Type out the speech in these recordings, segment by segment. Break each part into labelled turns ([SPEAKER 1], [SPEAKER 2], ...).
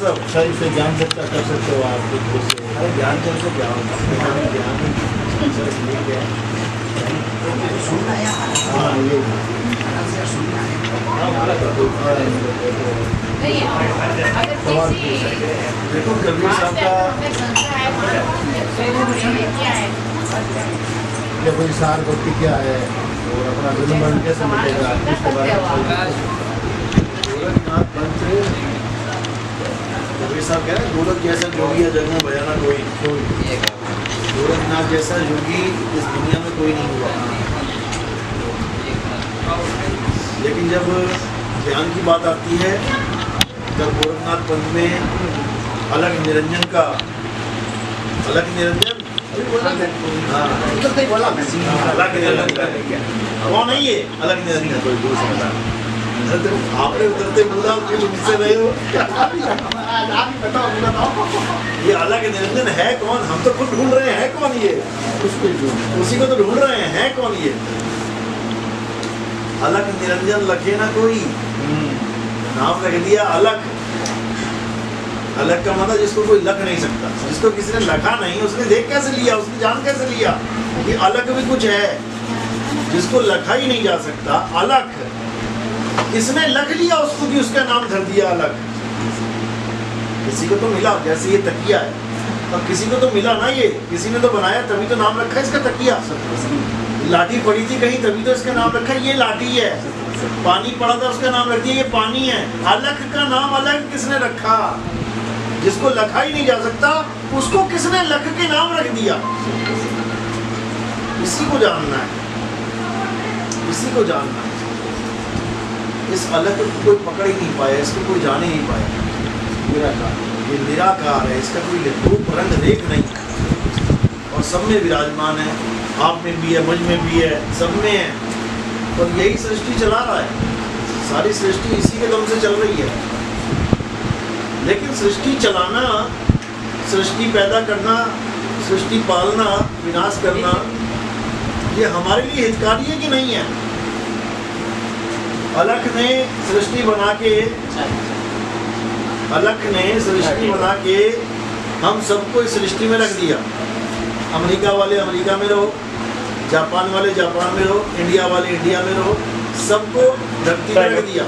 [SPEAKER 1] तरफ।
[SPEAKER 2] अच्छा, इसे ज्ञान चर्चा कर सकते हो आप खुद से।
[SPEAKER 1] अरे ज्ञान चर्चा क्या होता है?
[SPEAKER 2] हाँ, ये
[SPEAKER 1] देखो कबीर साहब का
[SPEAKER 2] या कोई सार भक्ति क्या है और अपना जन्म मरण कैसे मिटेगा, इसके बारे में
[SPEAKER 1] गोरखनाथ पंथ कबीर साहब कह रहे हैं गोरख जैसा जोगी है जग में भयाना कोई। गोरखनाथ जैसा योगी इस दुनिया में कोई नहीं हुआ। लेकिन जब ध्यान की बात आती है, जब गोरखनाथ पंथ में अलग निरंजन का अलग निरंजन अलग निरंजन कौन है ये अलग निरंजन? कोई दूर से आपने उतरते बोला मुझसे रहे हो ये अलग निरंजन है कौन? हम तो खुद ढूंढ रहे हैं कौन ये, उसी को तो ढूंढ रहे हैं कौन ये अलग निरंजन। लखे ना कोई नाम रख दिया अलग। अलग का मतलब जिसको कोई लख नहीं सकता, जिसको किसी ने लखा नहीं, उसने देख कैसे लिया, उसने जान कैसे लिया कि अलग भी कुछ है जिसको लखा ही नहीं जा सकता। अलग किसने लख लिया उसको कि उसका नाम धर दिया अलग। किसी को तो मिला, जैसे ये तकिया है, अब किसी को तो मिला ना, ये किसी ने तो बनाया तभी तो नाम रखा इसका तकिया। लाठी पड़ी थी कहीं तभी तो इसका नाम रखा ये लाठी है। पानी पड़ा था उसका नाम रख दिया ये पानी है। अलग का नाम अलग किसने रखा? जिसको लखा ही नहीं जा सकता उसको किसने लख के नाम रख दिया? इसी को जानना है, इसी को जानना है। इस अलग को कोई पकड़ ही नहीं पाया, इसको कोई जान ही नहीं पाया। निराकार, ये निराकार है, इसका कोई रूप रंग रेख नहीं और सब में विराजमान है। आप में भी है, मुझ में भी है, सब में है और यही सृष्टि चला रहा है। सारी सृष्टि इसी के दम से चल रही है। लेकिन सृष्टि चलाना, सृष्टि पैदा करना, सृष्टि पालना, विनाश करना, ये हमारे लिए हितकारी है कि नहीं है? अलख ने सृष्टि बना के, अलख ने सृष्टि बना के हम सबको इस सृष्टि में रख दिया। अमेरिका वाले अमेरिका में रहो, जापान वाले जापान में रहो, इंडिया वाले इंडिया में रहो, सबको धरती में रख दिया।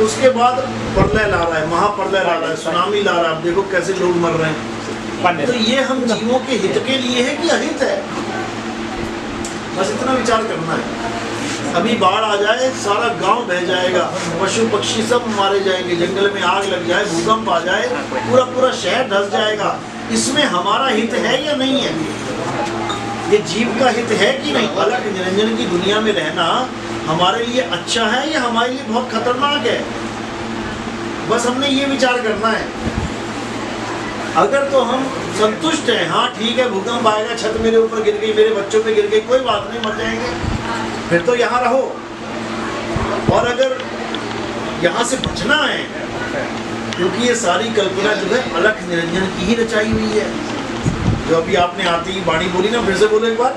[SPEAKER 1] उसके बाद प्रलय ला रहा है, महाप्रलय ला रहा है, सुनामी ला रहा है। अब देखो कैसे लोग मर रहे हैं। तो ये हम जीवों के हित के लिए है कि अहित है? बस इतना विचार करना है। अभी बाढ़ आ जाए सारा गांव बह जाएगा, पशु पक्षी सब मारे जाएंगे, जंगल में आग लग जाए, भूकंप आ जाए, पूरा पूरा शहर धंस जाएगा। इसमें हमारा हित है या नहीं है? ये जीव का हित है कि नहीं? अलग निरंजन की दुनिया में रहना हमारे लिए अच्छा है या हमारे लिए बहुत खतरनाक है? बस हमने ये विचार करना है। अगर तो हम संतुष्ट हैं, हाँ ठीक है भूकंप आएगा, छत मेरे ऊपर गिर गई, मेरे बच्चों पे गिर गई, कोई बात नहीं, मर जाएंगे, फिर तो यहाँ रहो। और अगर यहाँ से बचना है, क्योंकि ये सारी कल्पना जो है अलख निरंजन की ही रचाई हुई है। जो अभी आपने आती ही वाणी बोली ना, फिर से बोलो एक बार।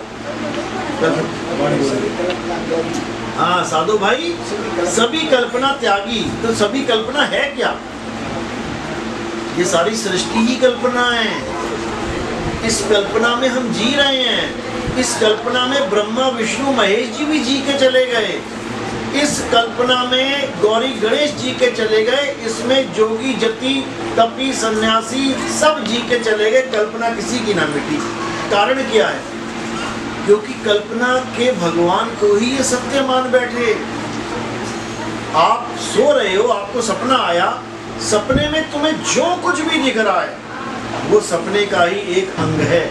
[SPEAKER 1] हाँ साधु भाई, सभी कल्पना त्यागी, तो सभी कल्पना है क्या? ये सारी सृष्टि ही कल्पना है। इस कल्पना में हम जी रहे हैं। इस कल्पना में ब्रह्मा विष्णु महेश जी भी जी के चले गए। इस कल्पना में गौरी गणेश जी के चले गए। इसमें जोगी जति तपी सन्यासी सब जी के चले गए। कल्पना किसी की ना मिटी। कारण क्या है? क्योंकि कल्पना के भगवान को ही ये सत्य मान बैठे। आप सो रहे हो, आपको सपना आया, सपने में तुम्हें जो कुछ भी दिख रहा है वो सपने का ही एक अंग है।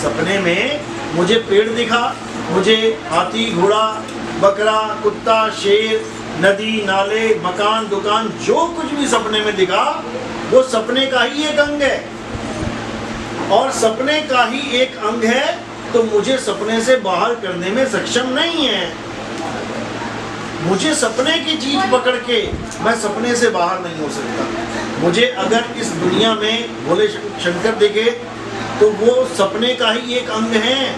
[SPEAKER 1] सपने में मुझे पेड़ दिखा, मुझे हाथी घोड़ा बकरा कुत्ता शेर नदी नाले मकान दुकान जो कुछ भी सपने में दिखा वो सपने का ही एक अंग है। और सपने का ही एक अंग है तो मुझे सपने से बाहर करने में सक्षम नहीं है। मुझे सपने की चीज पकड़ के मैं सपने से बाहर नहीं हो सकता। मुझे अगर इस दुनिया में भोले शंकर दिखे तो वो सपने का ही एक अंग है।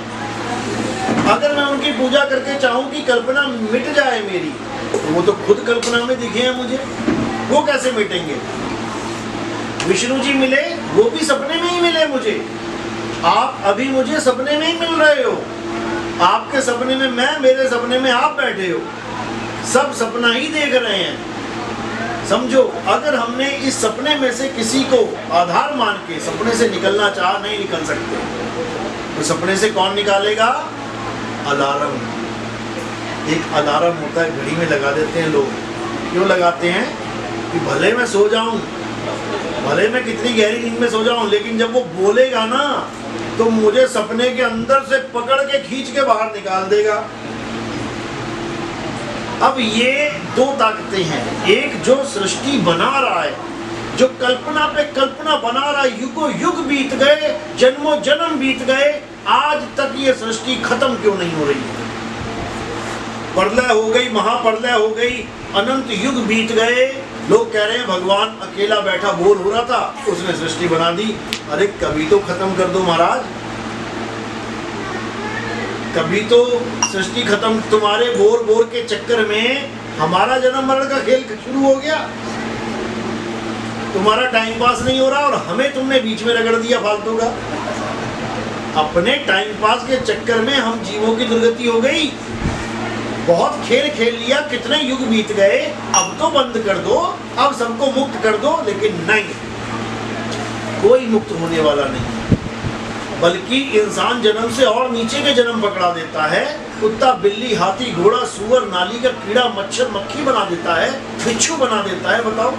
[SPEAKER 1] अगर मैं उनकी पूजा करके चाहूँ कि कल्पना मिट जाए मेरी, तो वो तो खुद कल्पना में दिखे हैं मुझे, वो कैसे मिटेंगे? विष्णु जी मिले, वो भी सपने में ही मिले मुझे। आप अभी मुझे सपने में ही मिल रहे हो। आपके सपने में मैं, मेरे सपने में आप बैठे हो। सब सपना ही देख रहे हैं। समझो, अगर हमने इस सपने में से किसी को आधार मान के सपने से निकलना चाहा, नहीं निकल सकते। तो सपने से कौन निकालेगा? अलार्म। एक अलार्म होता है, घड़ी में लगा देते हैं लोग। क्यों लगाते हैं? कि भले मैं सो जाऊं, भले मैं कितनी गहरी नींद में सो जाऊं, लेकिन जब वो बोलेगा ना तो मुझे सपने के अंदर से पकड़ के खींच के बाहर निकाल देगा। अब ये दो ताकतें हैं। एक जो सृष्टि बना रहा है, जो कल्पना पे कल्पना बना रहा है, युगों युग बीत गए, जन्मों जन्म बीत गए, आज तक ये सृष्टि खत्म क्यों नहीं हो रही है? प्रलय हो गई, महाप्रलय हो गई, अनंत युग बीत गए, लोग कह रहे हैं भगवान अकेला बैठा बोर हो रहा था, उसने सृष्टि बना दी। अरे कभी तो खत्म कर दो महाराज, कभी तो सृष्टि खत्म। तुम्हारे बोर बोर के चक्कर में हमारा जन्म मरण का खेल शुरू हो गया। तुम्हारा टाइम पास नहीं हो रहा और हमें तुमने बीच में रगड़ दिया फालतू का। अपने टाइम पास के चक्कर में हम जीवों की दुर्गति हो गई। बहुत खेल खेल लिया, कितने युग बीत गए, अब तो बंद कर दो, अब सबको मुक्त कर दो। लेकिन नहीं, कोई मुक्त होने वाला नहीं, बल्कि इंसान जन्म से और नीचे के जन्म पकड़ा देता है। कुत्ता, बिल्ली, हाथी, घोड़ा, सूअर, नाली का कीड़ा, मच्छर, मक्खी बना देता है, बिच्छू बना देता है। बताओ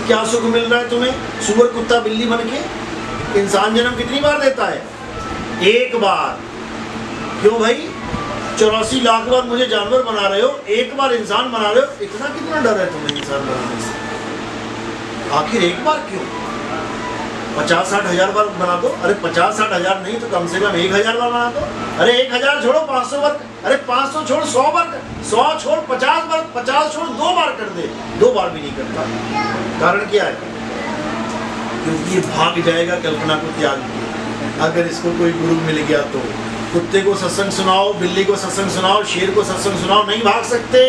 [SPEAKER 1] क्या सुख मिल रहा है तुम्हें? सूअर, कुत्ता, बिल्ली बन के इंसान जन्म कितनी बार देता है? एक बार। क्यों भाई? 84 लाख बार मुझे जानवर बना रहे हो, एक बार इंसान बना रहे हो। इतना कितना डर है तुम्हें इंसान बनाने से? आखिर एक बार क्यों? 50-60 हजार बार बना दो। अरे 50-60 हजार नहीं तो कम से कम 1000 बार बना दो। अरे 1000 छोड़ो 500 बार, अरे 500 छोड़ 100 बार, 100 छोड़ 50 बार, 50 छोड़ 2 बार कर दे। 2 बार भी नहीं करता। कारण क्या है? क्योंकि ये भाग जाएगा कल्पना को त्याग के। अगर इसको कोई गुरु मिल गया तो कुत्ते को सत्संग सुनाओ, बिल्ली को सत्संग सुनाओ, शेर को सत्संग सुनाओ, नहीं भाग सकते।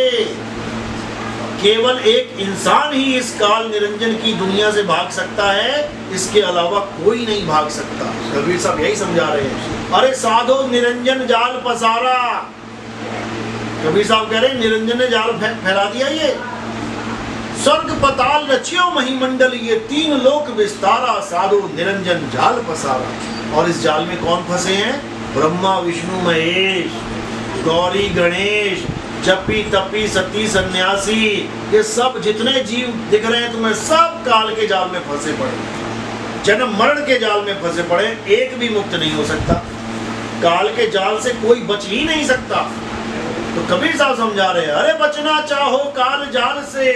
[SPEAKER 1] केवल एक इंसान ही इस काल निरंजन की दुनिया से भाग सकता है, इसके अलावा कोई नहीं भाग सकता। कबीर साहब यही समझा रहे हैं। अरे साधो निरंजन जाल पसारा। कबीर साहब कह रहे हैं निरंजन ने जाल फैला दिया। ये स्वर्ग पताल रचियो महिमंडल, ये 3 लोक विस्तारा, साधो निरंजन जाल पसारा। और इस जाल में कौन फंसे हैं? ब्रह्मा, विष्णु, महेश, गौरी, गणेश, जपी, तपी, सती, सन्यासी, ये सब जितने जीव दिख रहे हैं तुम्हें, सब काल के जाल में फंसे पड़े, जन्म मरण के जाल में फंसे पड़े। एक भी मुक्त नहीं हो सकता। काल के जाल से कोई बच ही नहीं सकता। तो कबीर साहब समझा रहे हैं, अरे बचना चाहो काल जाल से,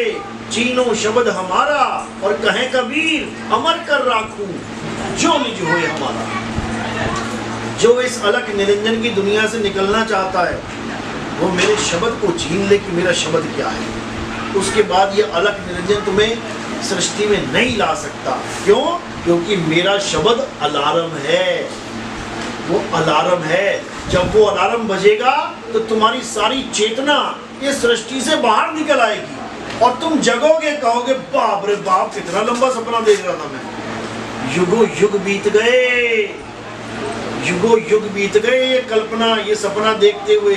[SPEAKER 1] चीनो शब्द हमारा, और कहे कबीर अमर कर राखूं जो निज होए हमारा। जो इस अलग निरंजन की दुनिया से निकलना चाहता है, वो मेरे शब्द को छीन ले कि मेरा शब्द क्या है। उसके बाद ये अलग निरंजन तुम्हें सृष्टि में नहीं ला सकता। क्यों? क्योंकि मेरा शब्द अलार्म है। वो अलार्म है। जब वो अलार्म बजेगा तो तुम्हारी सारी चेतना इस सृष्टि से बाहर निकल आएगी और तुम जगोगे, कहोगे बाप रे बाप, कितना लंबा सपना देख रहा था मैं। युगों युग बीत गए, युगों युग बीत गए। ये कल्पना, ये सपना देखते हुए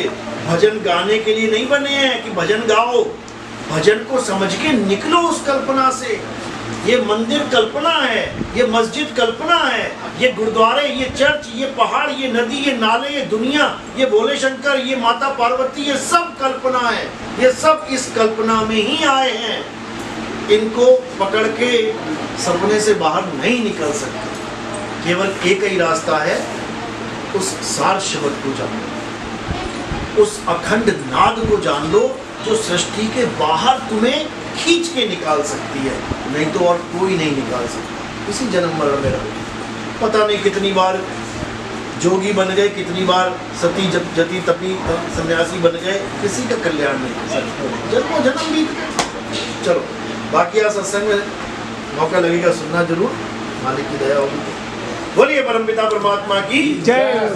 [SPEAKER 1] भजन गाने के लिए नहीं बने हैं कि भजन गाओ। भजन को समझ के निकलो उस कल्पना से। ये मंदिर कल्पना है, ये मस्जिद कल्पना है, ये गुरुद्वारे, ये चर्च, ये पहाड़, ये नदी, ये नाले, ये दुनिया, ये भोले शंकर, ये माता पार्वती, ये सब कल्पना है। ये सब इस कल्पना में ही आए हैं। इनको पकड़ के सपने से बाहर नहीं निकल सकते। केवल एक ही रास्ता है, उस सार शब्द को जान लो, उस अखंड नाद को जान लो, जो सृष्टि के बाहर तुम्हें खींच के निकाल सकती है। नहीं तो और कोई नहीं निकाल सकता। इसी जन्म मरण में रहो। पता नहीं कितनी बार जोगी बन गए, कितनी बार सती जति तपी सन्यासी बन गए, किसी का कल्याण नहीं। जन्मों जन्म बीत गए। चलो बाकी आज सत्संग में मौका लगेगा, सुनना जरूर। मालिक की दया होगी। बोलिए परमपिता परमात्मा की जय।